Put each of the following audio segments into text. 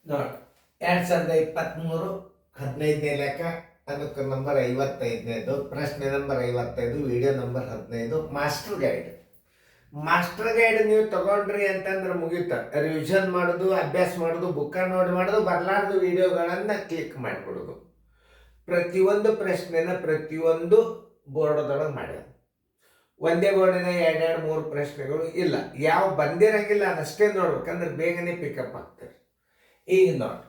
ನೋಡಿ 2023 15ನೇ ಲೆಕ್ಕ, ಅದಕ್ಕೆ ನಂಬರ್ 55ನೇದು, ಪ್ರಶ್ನೆ number 55, video number 15, master guide. Master guide ನೀವು ತಗೊಂಡ್ರಿ ಅಂತಂದ್ರೆ ಮುಗೀತ. ರಿವಿಷನ್ ಮಾಡೋದು, ಅಭ್ಯಾಸ ಮಾಡೋದು, ಬುಕ್ಕ ನೋಡಿ ಮಾಡೋದು, ಬರಲಾರ್ದು ವಿಡಿಯೋಗಳನ್ನು ಕ್ಲಿಕ್ ಮಾಡಿಬಿಡೋದು. ಪ್ರತಿಯೊಂದು ಪ್ರಶ್ನೆನ ಪ್ರತಿಯೊಂದು ಬೋರ್ಡ್ದೊಳಗೆ ಮಾಡ್ಯಾರ. ಒಂದೇ ಬೋರ್ಡಿನ 2-3 ಪ್ರಶ್ನೆಗಳು ಇಲ್ಲ. ಯಾವ ಬಂದಿರಂಗಿಲ್ಲ ಅದಷ್ಟೇ ನೋಡ್ಬೇಕಂದ್ರೆ ಬೇಗನೆ ಪಿಕಪ್ ಆಗ್ತಾರೆ. ಈಗ ನೋಡಿ,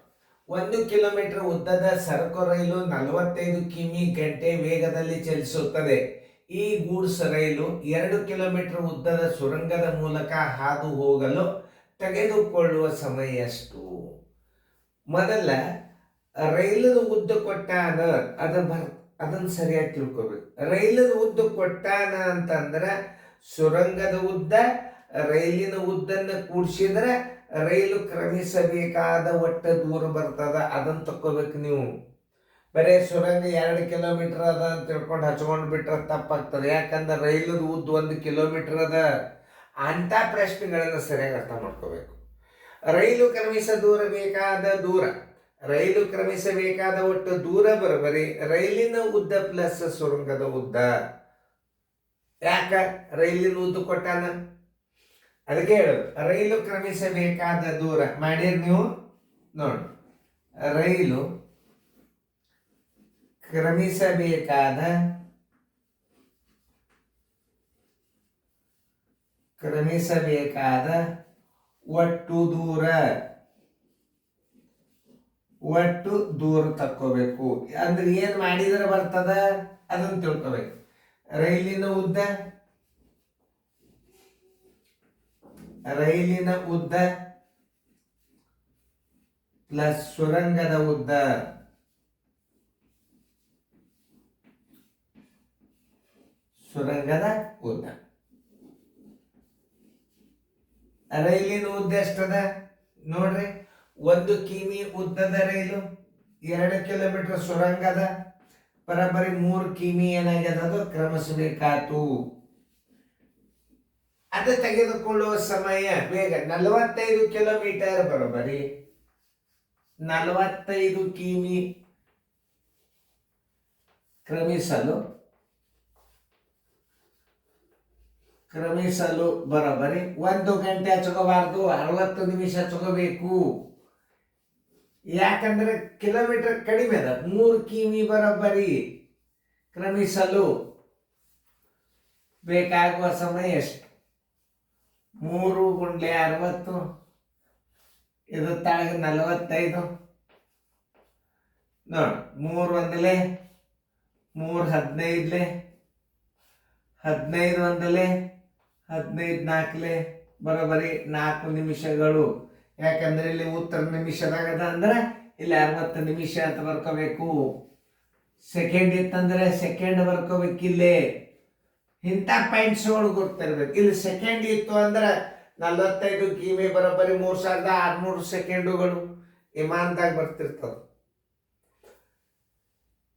1 ಕಿಲೋಮೀಟರ್ ಉದ್ದದ ಸರಕು ರೈಲು 45 ಕಿಮಿ ಗಂಟೆ ವೇಗದಲ್ಲಿ ಚಲಿಸುತ್ತದೆ. ಈ ಗೂಡ್ಸ್ ರೈಲು 2 ಕಿಲೋಮೀಟರ್ ಉದ್ದದ ಸುರಂಗದ ಮೂಲಕ ಹಾದು ಹೋಗಲು ತೆಗೆದುಕೊಳ್ಳುವ ಸಮಯ ಎಷ್ಟು? ಮೊದಲ ರೈಲದ ಉದ್ದ ಕೊಟ್ಟಾನ, ಅದನ್ನು ಸರಿಯಾಗಿ ತಿಳ್ಕೊಬೇಕು. ರೈಲದ ಉದ್ದ ಕೊಟ್ಟಾನ ಅಂತಂದ್ರೆ ಸುರಂಗದ ಉದ್ದ ರೈಲಿನ ಉದ್ದನ್ನು ಕೂಡಿಸಿದ್ರೆ ರೈಲು ಕ್ರಮಿಸಬೇಕಾದ ಒಟ್ಟ ದೂರ ಬರ್ತದ. ಅದನ್ನು ತಕ್ಕೋಬೇಕು ನೀವು. ಬರೀ ಸುರಂಗ 2 ಕಿಲೋಮೀಟರ್ ಅದ ಅಂತ ತಿಳ್ಕೊಂಡು ಹಚ್ಕೊಂಡು ಬಿಟ್ರೆ ತಪ್ಪಾಗ್ತದೆ. ಯಾಕಂದ್ರೆ ರೈಲದ ಉದ್ದ 1 ಕಿಲೋಮೀಟರ್ ಅದ. ಅಂಥ ಪ್ರಶ್ನೆಗಳನ್ನು ಸರಿಯಾಗಿ ಅರ್ಥ ಮಾಡ್ಕೋಬೇಕು. ರೈಲು ಕ್ರಮಿಸಬೇಕಾದ ಒಟ್ಟು ದೂರ ಬರೋಬರಿ ರೈಲಿನ ಉದ್ದ ಪ್ಲಸ್ ಸುರಂಗದ ಉದ್ದ. ಯಾಕ ರೈಲಿನ ಉದ್ದ ಕೊಟ್ಟಾನ? ಅದಕ್ಕೆ ಹೇಳೋದು ರೈಲು ಕ್ರಮಿಸಬೇಕಾದ ದೂರ. ಮಾಡಿರಿ ನೀವು ನೋಡಿ, ರೈಲು ಕ್ರಮಿಸಬೇಕಾದ ಒಟ್ಟು ದೂರ ತಕ್ಕೋಬೇಕು. ಅಂದ್ರೆ ಏನ್ ಮಾಡಿದ್ರೆ ಬರ್ತದ ಅದನ್ನು ತಿಳ್ಕೋಬೇಕು. ರೈಲಿನ ಉದ್ದ ಪ್ಲಸ್ ಸುರಂಗದ ಉದ್ದ. ರೈಲಿನ ಉದ್ದ ಎಷ್ಟದ ನೋಡ್ರಿ. 1 ಕಿಮಿ ಉದ್ದದ ರೈಲು, 2 ಕಿಲೋಮೀಟರ್ ಸುರಂಗದ, ಬರೋಬ್ಬರಿ 3 ಕಿಮಿ ಏನಾಗ್ಯದ ಅದು ಕ್ರಮಿಸಬೇಕಾತು. ಅದು ತೆಗೆದುಕೊಳ್ಳುವ ಸಮಯ ಬೇಗ 45 ಕಿಲೋಮೀಟರ್ ಬರೋಬ್ಬರಿ 45 ಕಿಮಿ ಕ್ರಮಿಸಲು ಬರೋಬ್ಬರಿ 1 ಗಂಟೆ ಹಚ್ಕೋಬಾರ್ದು, 60 ನಿಮಿಷ ಹಚ್ಕೋಬೇಕು. ಯಾಕಂದ್ರೆ ಕಿಲೋಮೀಟರ್ ಕಡಿಮೆ ಅದ. 3 ಕಿಮಿ ಬರೋಬ್ಬರಿ ಕ್ರಮಿಸಲು ಬೇಕಾಗುವ ಸಮಯ ಎಷ್ಟು? 3 × 60, ಇದು ತಾಳಗ 45 ನೋಡಿ. 3 1 3 15 15 1 15 4 ಬರೋಬ್ಬರಿ 4 ನಿಮಿಷಗಳು. ಯಾಕಂದ್ರೆ ಇಲ್ಲಿ ಉತ್ತರ ನಿಮಿಷದಾಗದ ಅಂದ್ರೆ ಇಲ್ಲಿ 60 ನಿಮಿಷ ಅಂತ ಬರ್ಕೋಬೇಕು. ಸೆಕೆಂಡ್ ಇತ್ತಂದ್ರೆ ಸೆಕೆಂಡ್ ಬರ್ಕೋಬೇಕಿಲ್ಲೇ. ಇಂಥ ಪಾಯಿಂಟ್ಸ್ಗಳು ಗೊತ್ತಿರ್ಬೇಕು. ಇಲ್ಲಿ ಸೆಕೆಂಡ್ ಇತ್ತು ಅಂದ್ರೆ 45 ಕಿಮಿ ಬರೋಬ್ಬರಿ 3600 ಸೆಕೆಂಡುಗಳು ವಿಮಾನದಾಗ ಬರ್ತಿರ್ತದೆ.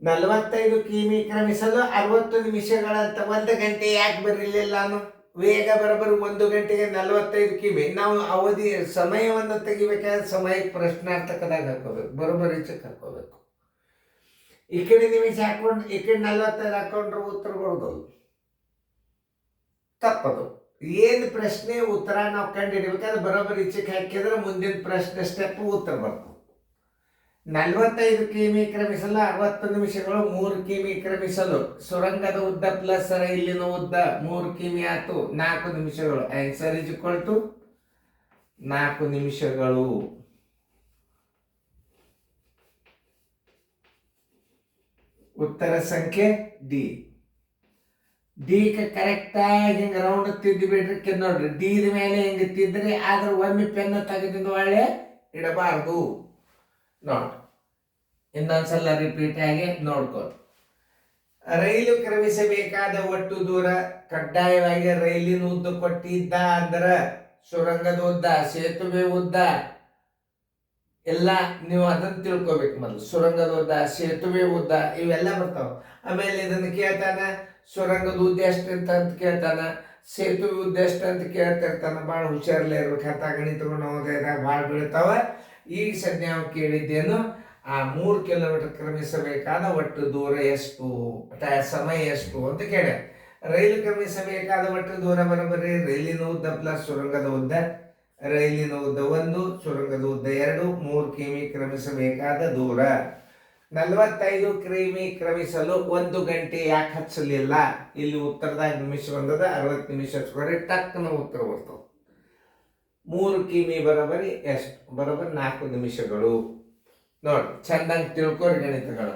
45 ಕಿಮಿ ಕ್ರಮಿಸಲು 60 ನಿಮಿಷಗಳಂತ. 1 ಗಂಟೆ ಯಾಕೆ ಬರಲಿಲ್ಲ? ನಾನು ವೇಗ ಬರೋಬ್ಬರಿ 1 ಗಂಟೆಗೆ 45 ಕಿಮಿ. ನಾವು ಅವಧಿ ಸಮಯವನ್ನು ತೆಗಿಬೇಕಾದ್ರೆ ಸಮಯಕ್ಕೆ ಪ್ರಶ್ನಾರ್ಥಕದಾಗ ಹಾಕೋಬೇಕು, ಬರೋಬ್ಬರಿ ಚೆಕ್ ಹಾಕೋಬೇಕು. ಈ ಕಡೆ ನಿಮಿಷ ಹಾಕೊಂಡು ಈ ಕಡೆ 45 ಹಾಕೊಂಡ್ರೆ ಉತ್ತರ ಬರೋದಲ್ಲ, ತಪ್ಪದು. ಏನು ಪ್ರಶ್ನೆ ಉತ್ತರ ನಾವು ಕಂಡು ಹಿಡಿಬೇಕಾದ್ರೆ ಬರೋಬ್ಬರಿ ಚೆಕ್ ಹಾಕಿದ್ರೆ ಮುಂದಿನ ಪ್ರಶ್ನೆ ಸ್ಟೆಪ್ ಉತ್ತರ ಬರ್ತದೆ. 45 ಕಿಮಿ ಕ್ರಮಿಸಲು 60 ನಿಮಿಷಗಳು. 3 ಕಿಮಿ ಕ್ರಮಿಸಲು ಸುರಂಗದ ಉದ್ದ ಪ್ಲಸ್ ರೈಲಿನ ಉದ್ದ 3 ಕಿಮಿ ಆಯ್ತು, 4 ನಿಮಿಷಗಳು. ಆನ್ಸರ್ ಇಸ್ ಈಕ್ವಲ್ ಟು 4 ನಿಮಿಷಗಳು. ಉತ್ತರ ಸಂಖ್ಯೆ ಡಿ. ಕರೆಕ್ಟಾಗಿ ಹಿಂಗೆ ರೌಂಡ್ ತಿದ್ದಿ ಬಿಡ್ರಿ ನೋಡ್ರಿ. ಡಿ ಮೇಲೆ ಹೆಂಗೆ ತಿದ್ರಿ, ಆದ್ರೆ ಒಮ್ಮೆ ಪೆನ್ ತೆಗೆದಿಂದ ಒಳ್ಳೆ ಇಡಬಾರ್ದು. ನೋಡಿ, ಇನ್ನೊಂದ್ಸಲ ರಿಪೀಟ್ ಆಗಿ ನೋಡ್ಕೊಳ್ಳಿ. ರೈಲು ಕ್ರಮಿಸಬೇಕಾದ ಒಟ್ಟು ದೂರ. ಕಡ್ಡಾಯವಾಗಿ ರೈಲಿನ ಉದ್ದ ಕೊಟ್ಟಿದ್ದ ಅಂದ್ರೆ ಸುರಂಗದ ಉದ್ದ, ಸೇತುವೆ ಉದ್ದ ಎಲ್ಲ ನೀವು ಅದನ್ನು ತಿಳ್ಕೊಬೇಕು. ಮೊದಲು ಸುರಂಗದ ಉದ್ದ, ಸೇತುವೆ ಉದ್ದ ಇವೆಲ್ಲ ಬರ್ತಾವ. ಆಮೇಲೆ ಇದನ್ನು ಕೇಳ್ತಾನ, ಸುರಂಗದ ಉದ್ದ ಎಷ್ಟು ಅಂತ ಕೇಳ್ತಾನ, ಸೇತುವೆ ಉದ್ದ ಎಷ್ಟು ಅಂತ ಕೇಳ್ತಿರ್ತಾನ. ಭಾಳ ಹುಷಾರಲ್ಲೇ ಇರ್ಬೇಕು. ಅಂತ ಗಣಿತಗಳು ನವೋದಯದಾಗ ಭಾಳ ಬೀಳ್ತಾವ. ಈಗ ಸದ್ಯ ನಾವು ಕೇಳಿದ್ದೇನು, ಆ 3 ಕಿಲೋಮೀಟರ್ ಕ್ರಮಿಸಬೇಕಾದ ಒಟ್ಟು ದೂರ ಎಷ್ಟು, ಸಮಯ ಎಷ್ಟು ಅಂತ ಕೇಳ. ರೈಲು ಕ್ರಮಿಸಬೇಕಾದ ಒಟ್ಟು ದೂರ ಬರೋಬರಿ ರೈಲಿನ ಉದ್ದ ಪ್ಲಸ್ ಸುರಂಗದ ಉದ್ದ. ರೈಲಿನ ಉದ್ದ 1, ಸುರಂಗದ ಉದ್ದ 2, 3 ಕಿಮಿ ಕ್ರಮಿಸಬೇಕಾದ ದೂರ. 45 ಕಿಮಿ ಕ್ರಮಿಸಲು 1 ಗಂಟೆ ಯಾಕೆ ಹಚ್ಚಲಿಲ್ಲ? ಇಲ್ಲಿ ಉತ್ತರದಾಗ ನಿಮಿಷ ಬಂದದ, 60 ನಿಮಿಷ ಹಚ್ಕೊಂಡ್ರೆ ಟಕ್ಕನ ಉತ್ತರ ಬರ್ತವೆ. 3 ಕಿಮಿ ಬರೋಬರಿ ಎಷ್ಟು? ಬರೋಬರಿ 4 ನಿಮಿಷಗಳು. ನೋಡಿ, ಚಂದಂಗೆ ತಿಳ್ಕೊರಿ ಗಣಿತಗಳು.